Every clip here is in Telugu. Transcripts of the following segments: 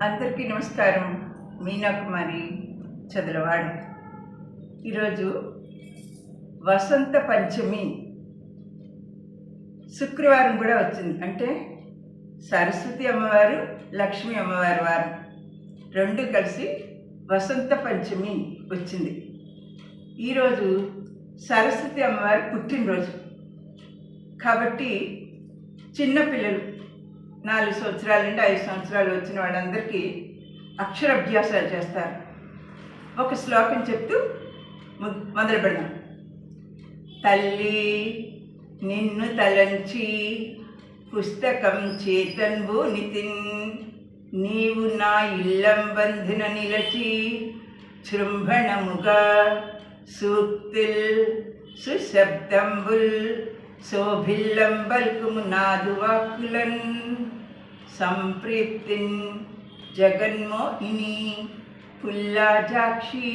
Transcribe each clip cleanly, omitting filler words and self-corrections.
అందరికీ నమస్కారం. మీనాకుమారి చదలవాడ. ఈరోజు వసంత పంచమి శుక్రవారం కూడా వచ్చింది. అంటే సరస్వతి అమ్మవారు, లక్ష్మీ అమ్మవారి వారం రెండు కలిసి వసంత పంచమి వచ్చింది. ఈరోజు సరస్వతి అమ్మవారి పుట్టినరోజు కాబట్టి చిన్నపిల్లలు 4 సంవత్సరాల నుండి 5 సంవత్సరాలు వచ్చిన వాళ్ళందరికీ అక్షరాభ్యాసాలు చేస్తారు. ఒక శ్లోకం చెప్తూ మొదలు పెడదాం. తల్లి నిన్ను తలంచి పుస్తకం చేతన్బు నితిన్, నీవు నా ఇల్లంబంధిన నిలచి శృంభణముగా సూక్తిల్ సుశబ్దంబుల్ శోభిల్లంబల్కుము నాదు వాక్కులన్ సంప్రీప్తిన్ జగన్మోహిని పుల్లాజాక్షి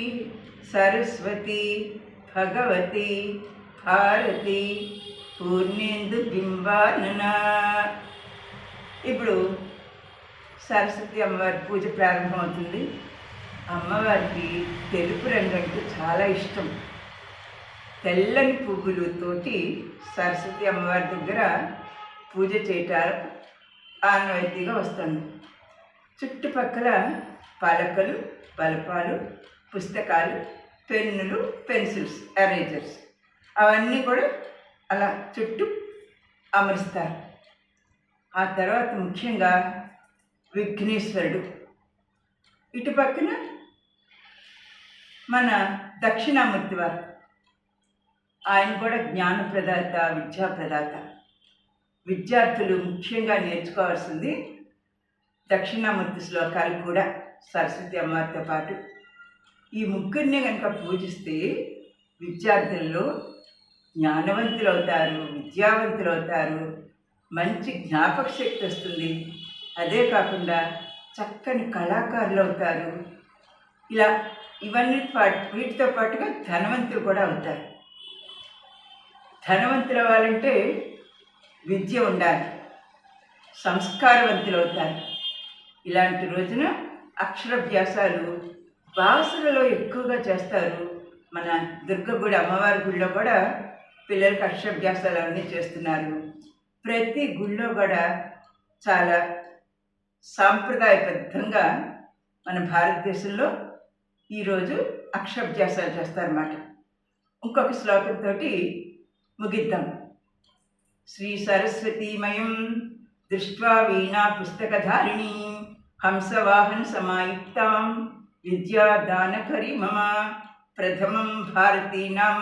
సరస్వతి భగవతి భారతి పూర్ణేందు బింబానన. ఇప్పుడు సరస్వతి అమ్మవారి పూజ ప్రారంభమవుతుంది. అమ్మవారికి తెలుపు రంగు అంటే చాలా ఇష్టం. తెల్లని పువ్వులతోటి సరస్వతి అమ్మవారి దగ్గర పూజ చేయటాలు ఆనవాయితీగా వస్తుంది. చుట్టుపక్కల పలకలు, బలపాలు, పుస్తకాలు, పెన్నులు, పెన్సిల్స్, ఎరేజర్స్ అవన్నీ కూడా అలా చుట్టూ అమరుస్తారు. ఆ తర్వాత ముఖ్యంగా విఘ్నేశ్వరుడు, ఇటు పక్కన మన దక్షిణామూర్తి వారు, ఆయన కూడా జ్ఞానప్రదాత, విద్యాప్రదాత. విద్యార్థులు ముఖ్యంగా నేర్చుకోవాల్సింది దక్షిణామూర్తి శ్లోకాలు కూడా సరస్వతి అమ్మవారితో పాటు. ఈ ముగ్గురిని కనుక పూజిస్తే విద్యార్థుల్లో జ్ఞానవంతులు అవుతారు, విద్యావంతులు అవుతారు, మంచి జ్ఞాపక శక్తి వస్తుంది. అదే కాకుండా చక్కని కళాకారులు అవుతారు. ఇలా ఇవన్నీ వీటితో పాటుగా ధనవంతులు కూడా అవుతారు. ధనవంతులు అవ్వాలంటే విద్య ఉండాలి, సంస్కారవంతులు అవుతారు. ఇలాంటి రోజున అక్షరాభ్యాసాలు బాసరలో ఎక్కువగా చేస్తారు. మన దుర్గగుడి అమ్మవారి గుడిలో కూడా పిల్లలకి అక్షరాభ్యాసాలు అన్నీ చేస్తున్నారు. ప్రతి గుళ్ళో కూడా చాలా సాంప్రదాయబద్ధంగా మన భారతదేశంలో ఈరోజు అక్షరాభ్యాసాలు చేస్తారన్నమాట. ఇంకొక శ్లోకంతో ముగిద్దాం. శ్రీ సరస్వతీమయం దృష్ట్వా వీణా పుస్తకధారిణీ హంసవాహన సమాయుక్తాం విద్యాదానకరి మమ ప్రథమం భారతీ నామ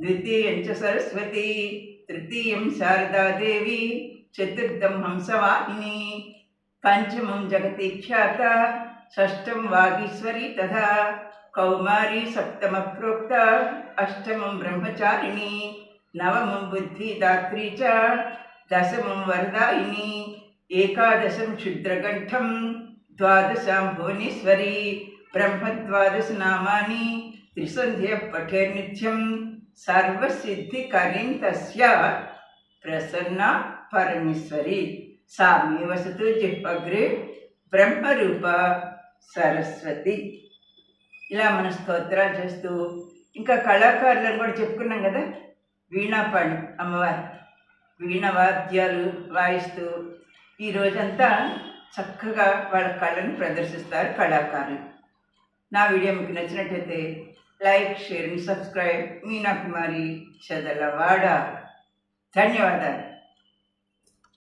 ద్వితీయం చ సరస్వతి తృతీయం శారదాదేవి చతుర్థం హంసవాహిని పంచమం జగతి ఖ్యాత షష్టం వాగీశ్వరి తథా కౌమారీ సప్తమ ప్రోక్త అష్టమం బ్రహ్మచారిణి నవమం బుద్ధిదాత్రీ చ దశమం వరదాయిని ఏకాదశం క్షుద్రకంఠం ద్వాదశాం భువనేశ్వరి బ్రహ్మద్వాదశ నామాని త్రిసంధ్య పఠేర్నిత్యం సర్వసిద్ధికరీం తస్య ప్రసన్న పరమేశ్వరి సామే వసతు జిహ్వగ్రే బ్రహ్మరూప సరస్వతి. ఇలా మన స్తోత్రాలు చేస్తూ ఇంకా కళాకారులను కూడా చెప్పుకున్నాం కదా. వీణాపాణి అమ్మవారు వీణ వాద్యాలు వాయిస్తూ ఈ రోజంతా చక్కగా వాళ్ళ కళను ప్రదర్శిస్తారు కళాకారులు. నా వీడియో మీకు నచ్చినట్లయితే like, share and subscribe. Meena Kumari Chadalavada. ధన్యవాదాలు.